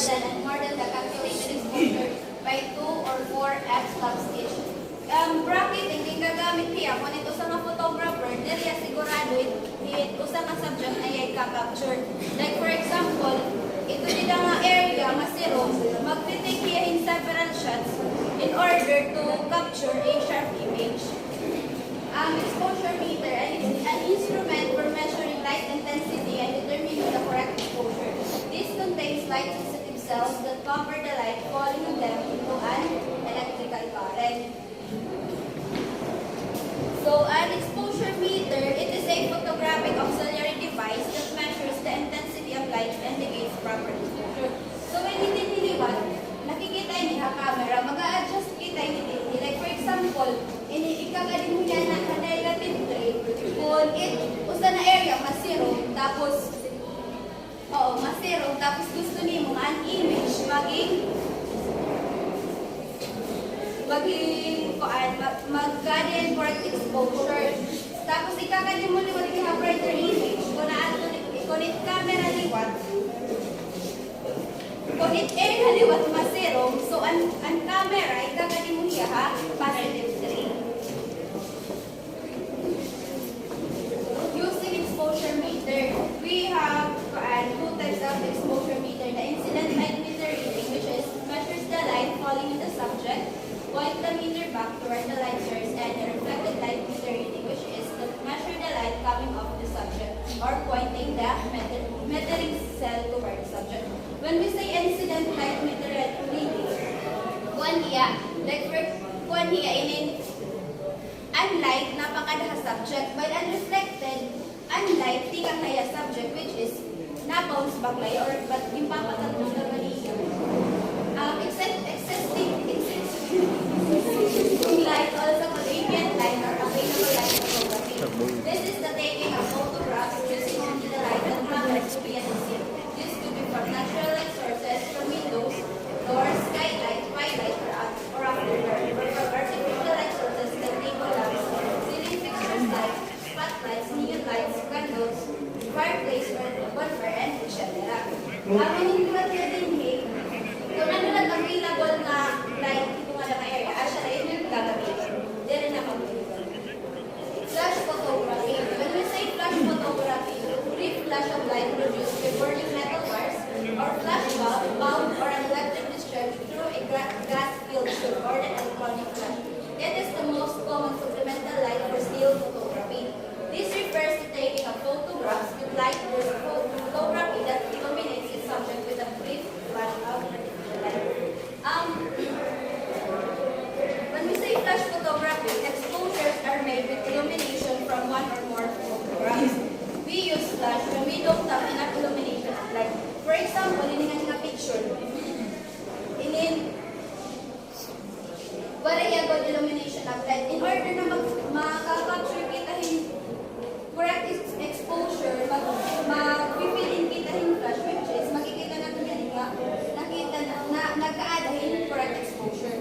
than and more than the calculated exposure by 2 or 4x log each. Bracket, hindi gagamit niya. Kung ito sa mga photographer, dili sigurado usa ka subject na yung capture. Like for example, ito din ang area, masiro, mag-take niya in several shots in order to capture a sharp image. Exposure meter, an instrument for measuring light intensity and determining the correct exposure. This contains light-sensitive cells that cover the light falling on them into an electrical current. So, an exposure meter, it is a photographic auxiliary device that measures the intensity of light and indicates proper exposure. So, when niliwat, nakikita niya camera, mag-a-adjust kita niya. Like for example, ikagaling mo yan na negative 3, kung usa na area, masiro, tapos gusto niyo ang image mag-guardian correct exposure. Tapos ikagaling mo liwat yung brighter image, kung it camera liwat, kung it area liwat masiro, so ang camera, ikagaling mo niya positive 3. Using exposure meter, we have two types of exposure meter. The incident light meter reading, which is measures the light falling in the subject, point the meter back to where the light source, and the reflected light meter reading, which is to measure the light coming off the subject or pointing the metering cell toward the subject. When we say incident light meter reading, unlight napakadaha subject, while unreflected unlight tingang kaya subject, which is na-bounce back lay or but yung papatatong na maniya. Existing light also called ambient light or available light photography. This is the taking of photographs using only the light that happens to be in the scene. This could be from natural light sources, from windows, doors, skylight, twilight, or afterburn. Or from artificial light sources like table lamps, ceiling fixtures lights, spotlights, neon lights, candles, fireplace, bonfire, and etc. Ang maniniwat na din kung ano lang available na light ito nga na area, asya na yun yung gagamitin. Dere na mag-available. Flash photography. When we say flash photography, brief flash of light produced by burning metal wires or flash bulb or an electric discharge through a gas-filled tube or the electronic flash. It is the most common supplemental light for still photography. This refers to taking of photographs with light burst photography that illuminates its subject with a brief flash of artificial light. When we say flash photography, exposures are made with illumination from one or more photographs. We use flash when we don't have enough illumination of light. For example, in nga picture, wala yung good illumination of light. In order na makaka-capture kita yung correct exposure, mag-pipilin kita yung flash, which is makikita natin yan nakita na nagka-add yung correct exposure.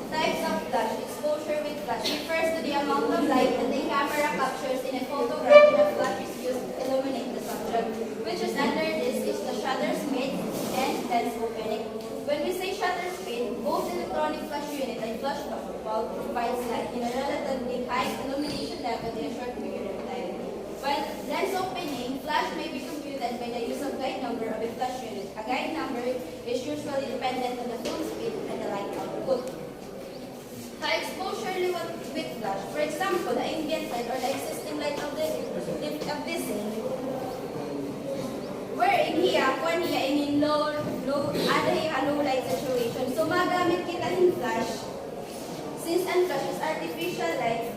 Types of flash. Exposure with flash refers to the amount of light that the camera captures in a photograph when a flash is used to illuminate the subject, which is under this is the shutter speed and lens opening. When we say shutter speed, both electronic flash unit and flash bulb provides light in a relatively high illumination level in a short period of time. While lens opening, flash may be computed by the use of guide number of a flash unit. A guide number is usually dependent on the full speed and the light output. The exposure with flash, for example, the ambient light or the existing light of the scene, wherein in low light situation. So magamit kita in flash. Since ang flash is artificial light,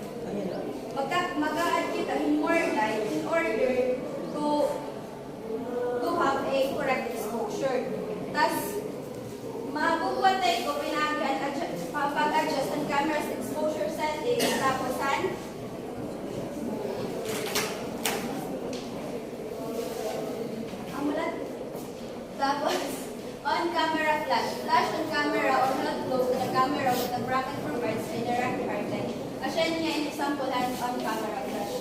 mag-a-add kita in more light in order to have a correct exposure. Tapos, makukuha tayo ko pag-adjust ang camera's exposure settings, tapos on-camera flash. Flash on camera or not close to the camera with the bracket provides a direct hard light. Asya niya in example on-camera flash.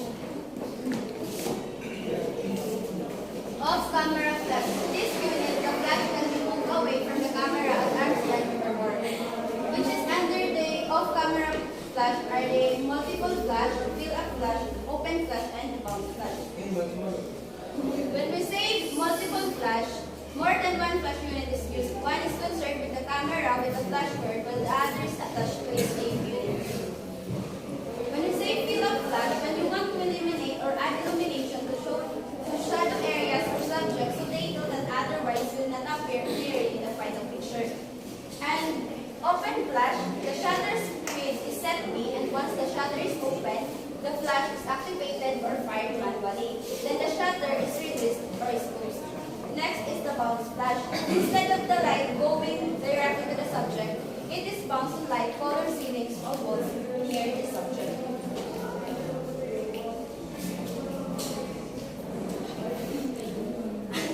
Off-camera flash. camera flash are the multiple flash, fill-up flash, open flash, and bounce flash. When we say multiple flash, more than one flash unit is used. One is concerned with the camera with a flash cord, while the other is attached to a slave unit. When we say fill-up flash, when you want to eliminate or add illumination to show shadow areas or subjects so detail that otherwise will not appear clearly in the final picture. And open flash, the shutter speed is set B, and once the shutter is open, the flash is activated or fired manually. Then the shutter is released or is closed. Next is the bounce flash. Instead of the light going directly to the subject, it is bounced to light, color ceilings, or walls near the subject.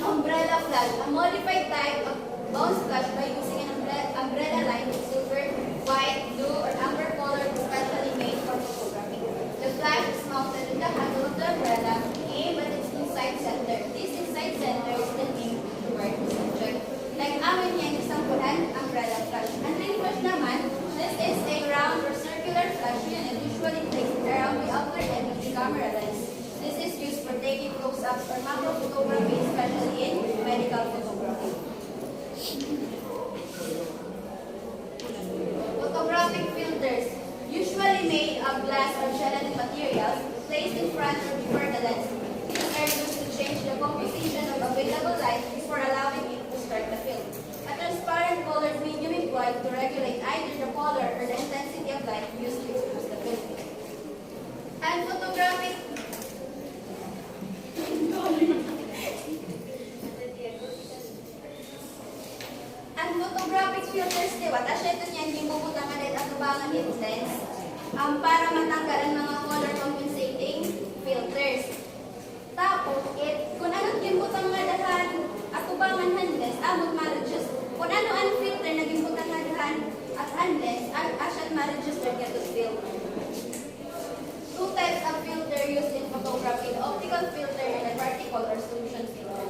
Umbrella flash, a modified type of bounce flash by using an umbrella line with silver, white, blue, or amber color specially made for photography. The flash is mounted in the handle of the umbrella, aimed at its inside center. This inside center is the name toward the subject. Like amin yan, isang umbrella flash. Ang ring flash naman, this is a round or circular flash unit usually placed around the outer end of the camera lens. This is used for taking close-ups or macro photography, especially in medical photography. Photographic filters, usually made of glass or gelatin materials, placed in front or before the lens. These are used to change the composition of available light before allowing it to start the film. A transparent colored medium employed to regulate either the color or the intensity of light used to expose the film. And photographic filters, di ba? Tapos ito niyan, yung bubutangan at atubangan yung lens para matanggal ang mga color compensating filters. Tapos, kung anong gimbutang nga dahan atubangan handless, mag-ma-register. Kung ano ang filter na gimbutang nga dahan at handless, asyan ma-register ka to film. Two types of filter used in photography, the optical filter and the particle or solution filter.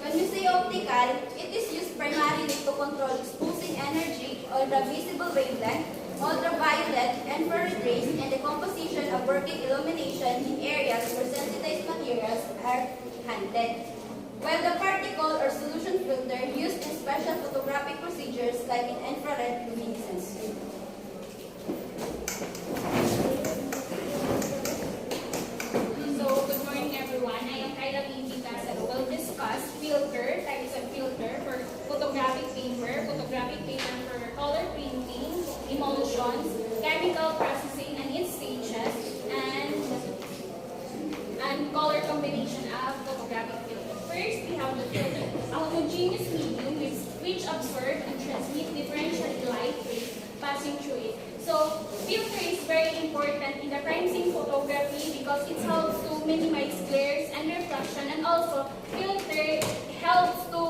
When we say optical, it is used primarily to control exposing energy or the visible wavelength, ultraviolet, infrared rays, and the composition of working illumination in areas where sensitized materials are handled. While the particle or solution filter used in special photographic procedures like in infrared luminescence. Good morning everyone. I am Kyla Pinti-Casaro. We'll discuss types of filter for photographic paper for color printing, emulsions, chemical processing and its stages, and color combination of photographic filter. First, we have the filter, a homogeneous medium which absorb and transmit differential light rays passing through it. So, filter is very important in the crime scene photography because it helps to minimize glares and refraction, and also filter helps to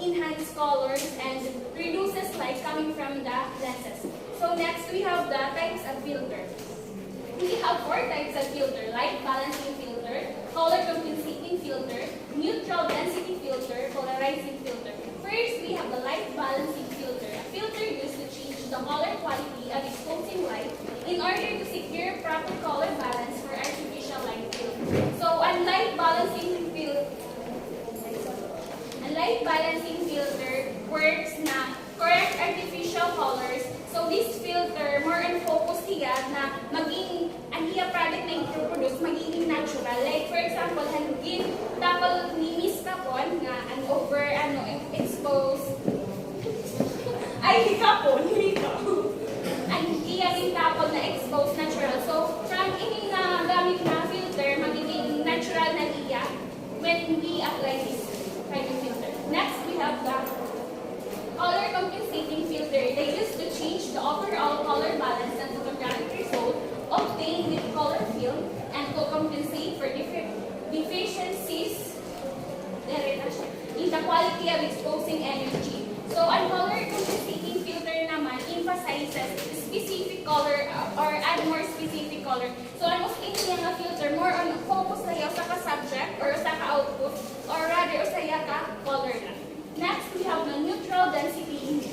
enhance colors and reduces light coming from the lenses. So next we have the types of filter. We have four types of filter: light balancing filter, color compensating filter, neutral density filter, polarizing filter. First, we have the light balancing filter. A filter used to change the color quality of exposing light in order to secure proper color balance for artificial light field. So, a light balancing filter works na correct artificial colors. So, this filter more on focus siya na maging ang iya product na i-produce magiging natural. Like for example, hangin tapos ni Miss Kapon nga ang over expose ay kapon dito. Ang iya rin tapon na expose natural. So from ini na gamit na filter magiging natural na iya when we apply this kind of filter. Next we have the color compensating filter. They used to change the overall color balance and photographic result obtained with color film and to compensate for different deficiencies in the quality of exposing energy. So, a color compensating filter naman emphasizes specific color or add more specific color. So, ang mas kini nga filter more on focus na yaw sa ka-subject or sa ka-output or rather sa ka color lang. Next, we have the neutral density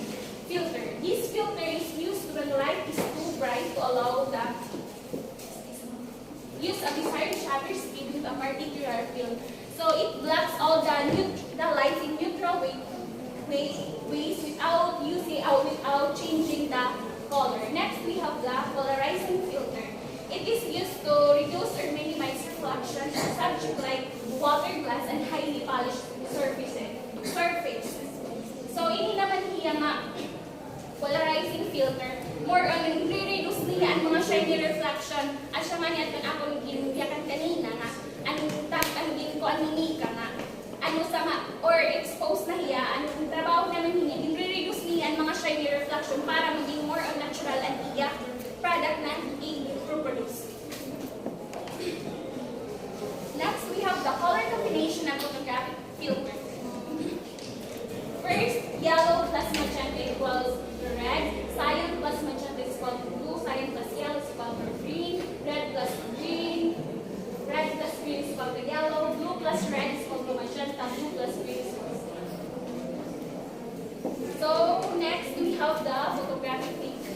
particular film. So it blocks all the lights in neutral ways without changing the color. Next, we have the polarizing filter. It is used to reduce or minimize reflection on subject like water, glass, and highly polished surface. So ini naman niya nga polarizing filter, more on nire-reduce niya ang mga shiny reflection at siya man yan kung ako ginuyakan kanina nga anong din ko ano nika nga ano sama or expose na hiya anong trabaho naman niya nire-reduce niya ang mga shiny reflection para maging more on natural and iya product na i-reproduce. Next, we have the color combination ng photographic filter. First, yellow plus magenta equals red, cyan plus magenta is equal to blue, cyan plus yellow is equal to green, red plus green is equal to yellow, blue plus red is equal to magenta, blue plus green is equal to yellow. So, next we have the photographic paper.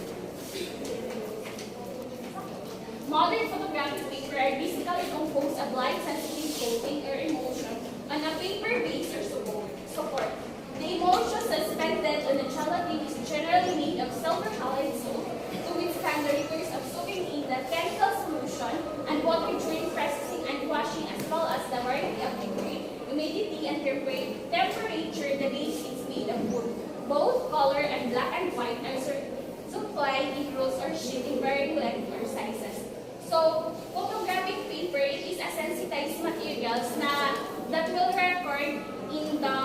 Modern photographic paper are basically composed of light-sensitive coating or emulsion on a paper base or support. The emulsion suspended on a gelatin is generally made of silver halide soap to withstand the rigors of soaking in the chemical solution and water during processing and washing, as well as the variety of degree, humidity, and temperature the base is made of wood. Both color and black and white are supplied in rolls or sheet in varying length or sizes. So, photographic paper, it is a sensitized materials that will record in the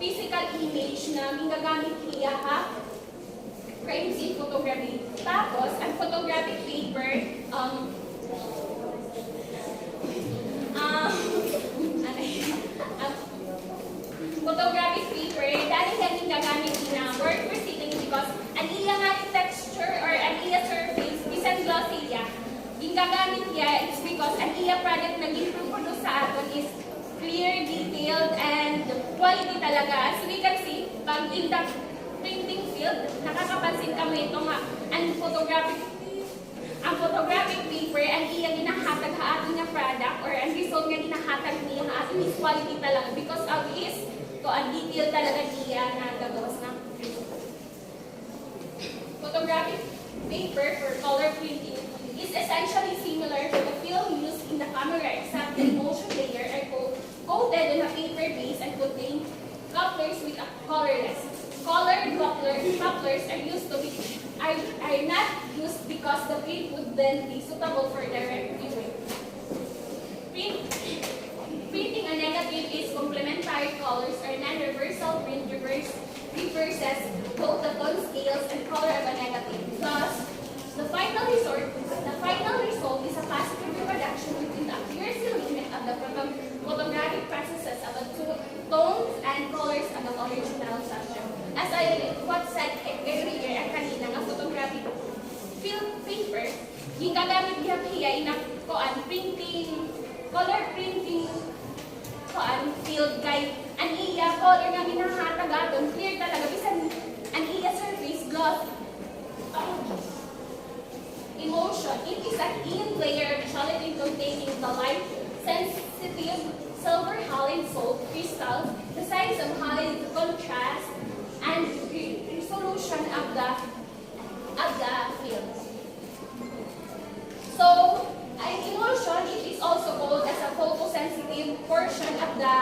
physical image na ginagamit niya frames in photography. Tapos, ang photographic paper, photographic paper, dahil yan yung gagamit na word proceeding because ang iya nga yung texture or ang iya surface, bisan glossy niya, yung gagamit niya, it's because ang iya product na giproduce sa aton is clear, detailed, and quality talaga. As we can see, pag in the printing field, nakakapansin kami ito nga, ang photographic paper, ang iya ginahatag ha ato nga product, or ang result nga ginahatag niya ha ato is quality talaga because of is, to ang detail talaga niya na gagawas ng photographic paper for color printing is essentially similar to the film used in the camera, except the emulsion layer are coated on a paper base and contain couplers with a colorless. Colored couplers are not used because the print would then be suitable for direct viewing. Printing a negative is complementary colors or non-reversal print reverses both the tone scales and color of a negative. Thus, the final result is a positive reproduction within the accuracy limit of the photographic processes of the tones and colors of the original subject. As what said earlier, ang kanina nga photographic film paper, yung gagamit niya na color printing field guide, ang iya color nga ginahatag aton, clear talaga, bisan ang iya surface gloss. Emulsion. It is a thin layer of gelatin containing the light-sensitive silver halide salt crystals, the size of halide contrast, and resolution of the film. So, an emulsion, it is also called as a photosensitive portion of the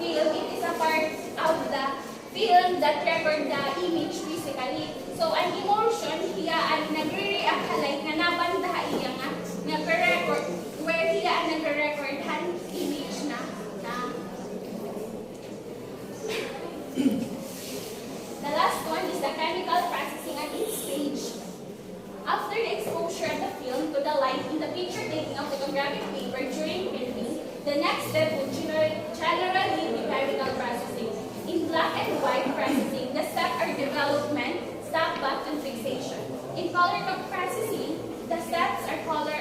film. It is a part of the film that record the image physically. So, ang emulsion, hiya ang nagre-react halite na nabandaha iya nga nagre-record, where hiya ang nagre-record han image na. The last one is the chemical processing at each stage. After the exposure of the film to the light in the picture taking of photographic paper during printing, the next step would generally be chemical processing. In black and white processing, the steps are development, stop back, and fixation. In color processing, the steps are color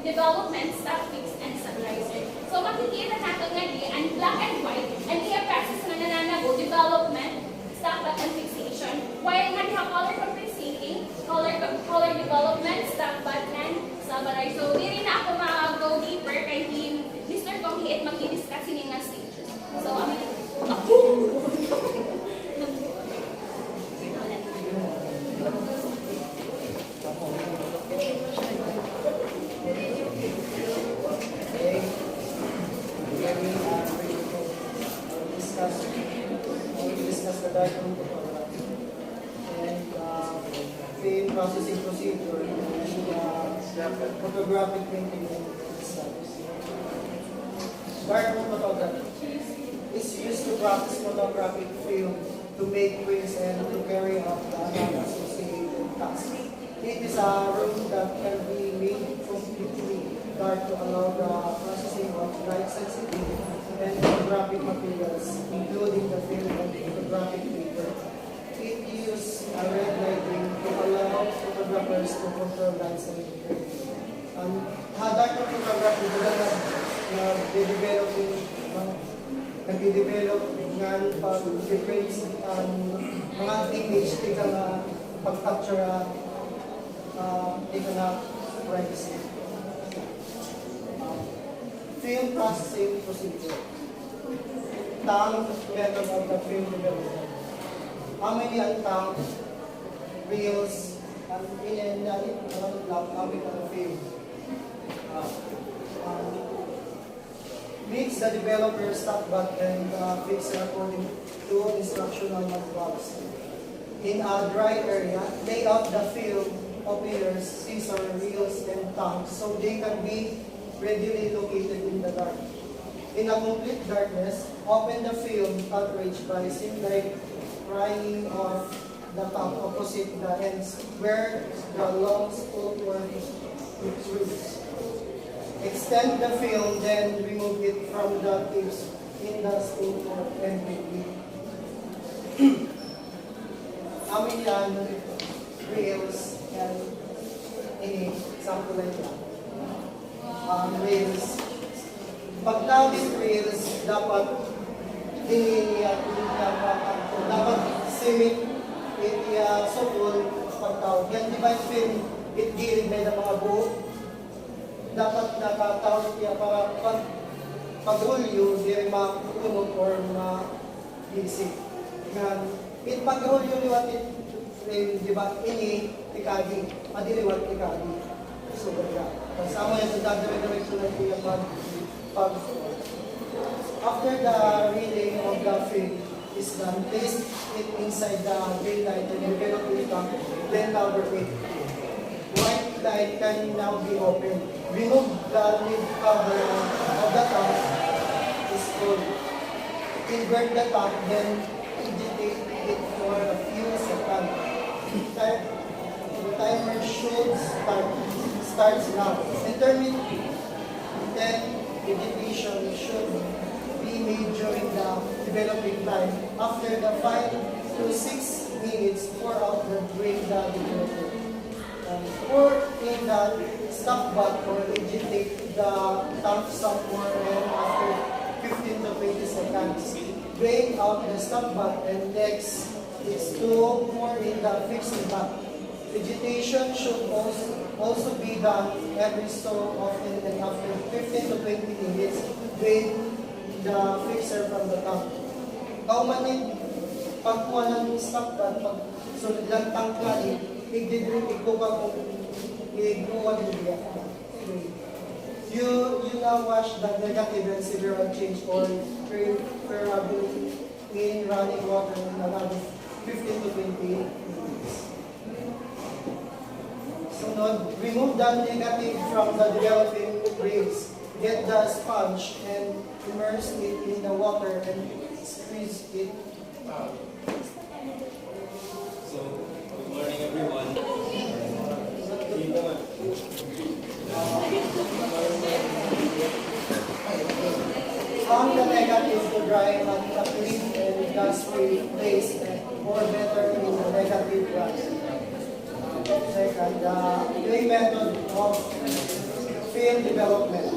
development, stop fix, and stabilizer. So makikita natin nga di, ang black and white, ang iya process na nananago, development, stop back, and fixation. While nga niya color compensating, color development, stop back, and stabilizer. So di rin na ako mag-go deeper kay him darkroom photography. And film processing procedure and photographic printing and studies. Darkroom photography is used to process photographic film to make prints and to carry out the associated tasks. It is a room that can be made completely dark to allow the processing of light sensitive and photographic materials, including the film and photographic paper. It uses a red lighting to allow photographers to control light sensitivity. Dark photography nag-develop nga pag-difference mga image tika na pag-capture tika na privacy. Film processing procedure. Tang method of the film development. How many tang reels and in how many film? Makes the developer stop back and fix according to instructional manuals. In a dry area, lay out the film, openers, scissor, reels, and tongs so they can be readily located in the dark. In a complete darkness, open the film cartridge by simply prying off the top opposite the ends where the long spool worm protrudes. Extend the film, then remove it from the tips in the spool and repeat. Aminian, reels, and any sample like that. Reels. Pagtawid reels, dapat dapat simit sukol pagtawid. Yan di ba yung film, it-gilid na yung mga buhok? Dapat nakatawid niya para pag-hulyo, di makukunog or ma-isip. It pag-hulyo liwat di ba, ini, tikagi, madiliwat tikagi. So, kasama yan sa dire-direction na yung pag after the reading of the film is done, place it inside the green light and develop it up, then cover it. White light can now be opened. Remove the lid cover of the top is full. Invert the top, then agitate it for a few seconds. The timer should starts now. Intermittent agitation should be made during the developing time. After the 5 to 6 minutes, pour out the drain the developer. Pour in the stop bath or agitate the tank some more and after 15 to 20 seconds. Drain out the stop bath and next is to pour in the fixing bath. Agitation should also be done every so often and after 15 to 20 minutes, drain the fixer from the tank. Kaumanin, pagkuha ng stop bath, pag sunod lang tank ka You now wash the negative and severe change or preferably in running water in around 15 to 20 minutes. So now, remove the negative from the developing rays. Get the sponge and immerse it in the water and squeeze it out. So, good morning everyone. On the negative to dry on a clean and dust-free place or better in the negative brush. Second, the clay method of film development.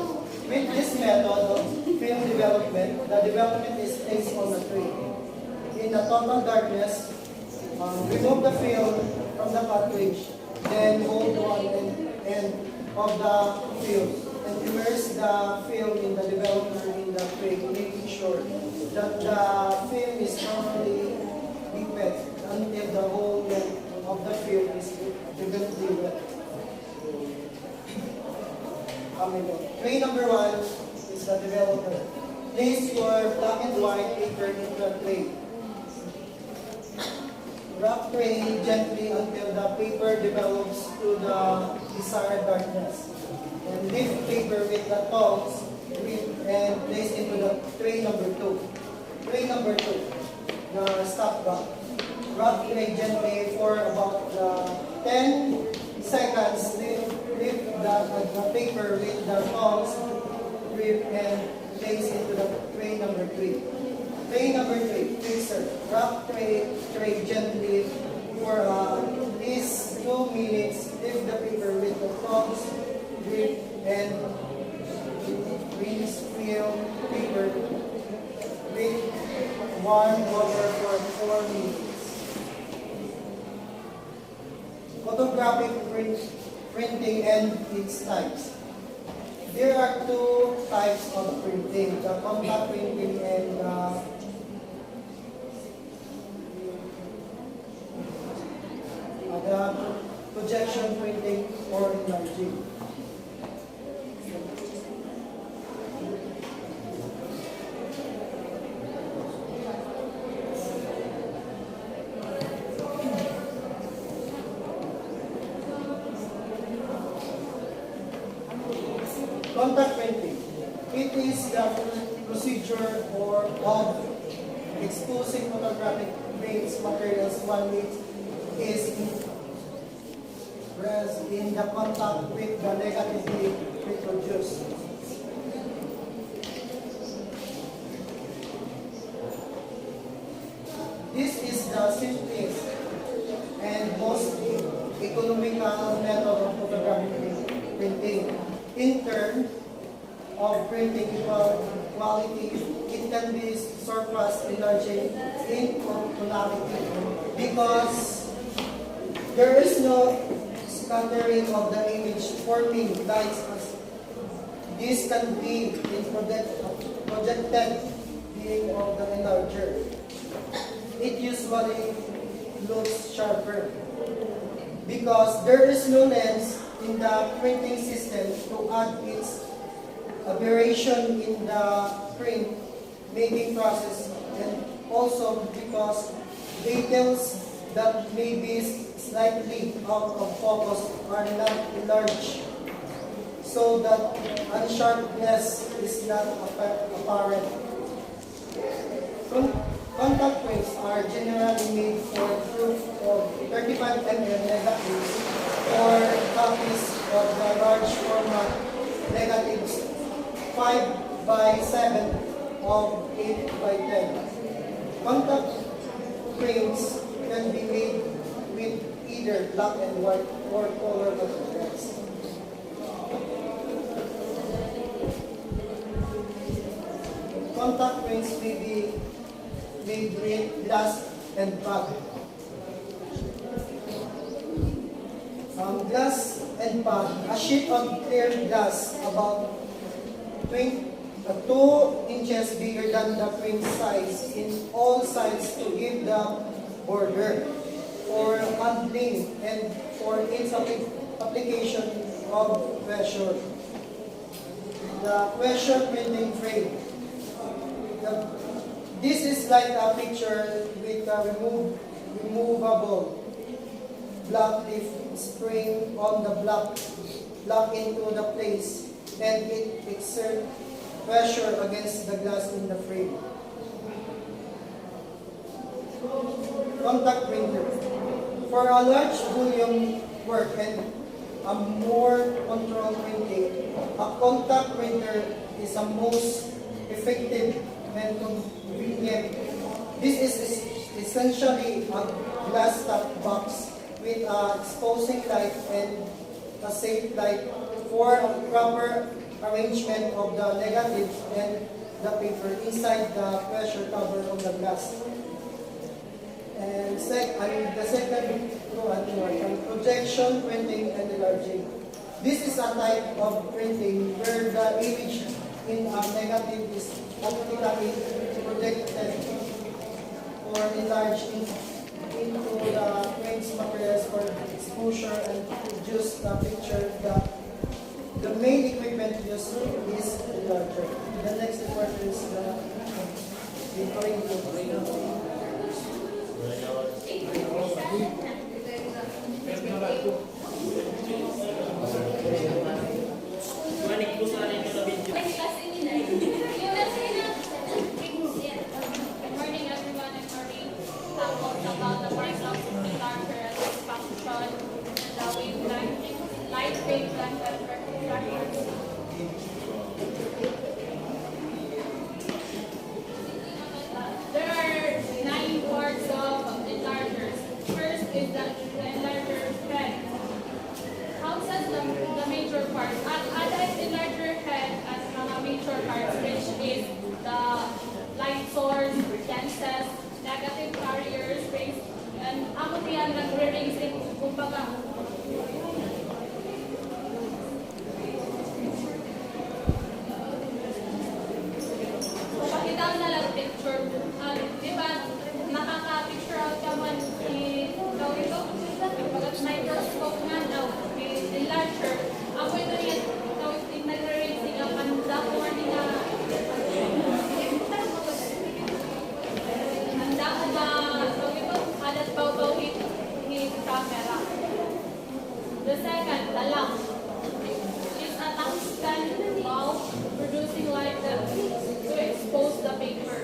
With this method of film development, the development is placed on the tray. In the total darkness, remove the film from the cartridge, then hold one end of the film and immerse the film in the developer in the tray, making sure that the film is thoroughly wet until the whole length of the film is evenly wet. Tray number 1 is the developer. Place your black and white paper in the tray. Wrap tray gently until the paper develops to the desired darkness. And lift paper with the tongs and place into the tray number 2. Tray number 2, the stop back. Wrap tray gently for about 10 seconds. Lift the paper with the tongs and place into the tray number 3. Tray number 3, fixer. Wrap tray gently for at least 2 minutes. Lift the paper with the tongs, grip, and rinse film paper with warm water for 4 minutes. Photographic printing and its types. There are 2 types of printing, the compact printing and the projection printing or enlarging. Contact printing. It is the procedure of exposing photographic prints materials while it is pressed in the contact with the negatively reproduced. This is the simplest and most economical method of photographic printing. In terms of printing quality, it can be surpassed enlarging in tonality because there is no scattering of the image forming lines as this can be in projected being of the enlarger. It usually looks sharper because there is no lens in the printing system to add its aberration in the print making process, and also because details that may be slightly out of focus are not enlarged so that unsharpness is not apparent. Contact prints are generally made for proof of 35 mm negatives or copies of the large format negatives 5 by 7 of 8 by 10. Contact prints can be made with either black and white or color materials. Contact prints may be made with glass and pad. Glass and pad, a sheet of clear glass about 2 inches bigger than the print size in all sides to give the border for handling and for its application of pressure. The pressure printing frame. This is like a picture with a removable block leaf spring on the block into the place, and it exerts pressure against the glass in the frame. Contact printer. For a large volume work and a more controlled printing, a contact printer is the most effective and convenient. This is essentially a glass top box with an exposing light and a safe light for a proper arrangement of the negative and the paper inside the pressure cover of the glass. And the second one, projection printing and enlarging. This is a type of printing where the image in a negative is optically projected or enlarged into the print materials for exposure and produce the picture. The main equipment used is enlarger. The next part is the printing. Manik po sa rin sa video. Next class in Inay. Good morning everyone. I'm Marie. Talk about the parts of the larger function and the wavelength, light wavelength and refractor. There are 9 parts of enlargers. First is the enlarger head. How says the major parts? Add enlarger head as mga major parts, which is the light source, lenses, negative carriers, rays, and amo tiyan nagre-racing, kumbaga. So, pakita ko na lang picture. Di ba, nakaka-picture out ka man gawin ko? Pagkat microscope nga daw, enlarger. Ako ito yan, nagre-racing ang panda ko nga handa ko ba, gawin ko, alat baw-baw hit camera. The second, the lamp, is a tungsten bulb producing light to expose the paper.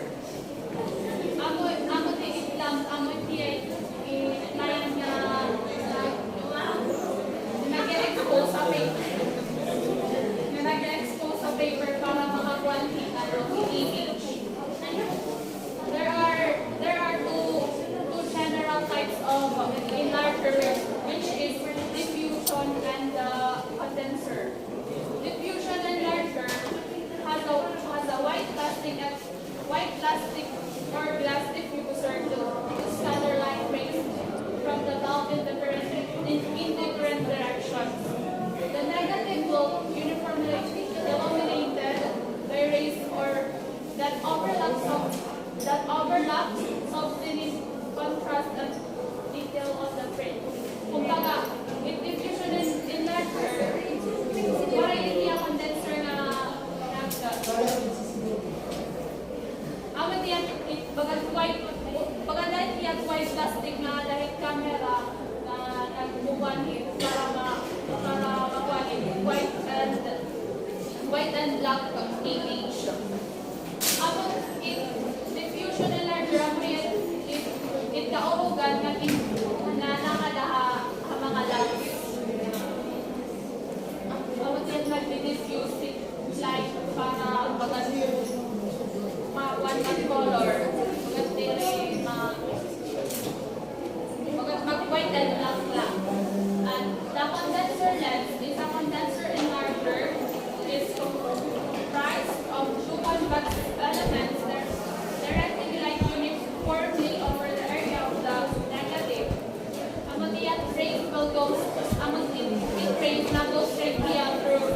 Amo ti lamp, amo ti layan nga nag-expose sa paper. Nag-expose sa paper para makakuha ang image. There are two general types of enlarger, which is diffusion and condenser. Diffusion enlarger has a white plastic or glass diffuser to scatter light rays from the bulb in different directions. The negative will uniformly illuminated by rays or that overlap softening contrast and detail of the print. Kumbaga, if diffusion enlarger, para hindi ang condenser na amat yan, baga dahil yan white plastic na dahil camera na nagbubuan para makuha white and black image. Among diffusion enlarger, it kaurugan na nakadaha ang mga lamps. Among yan nag-diffuse light para bagas one color. Bagas dire mag-white and black lang. And the condenser lens is a condenser enlarger. Is comprised of two convex elements that directing light uniformly over the area of the negative. Among the rays will go, among it rays na go straight through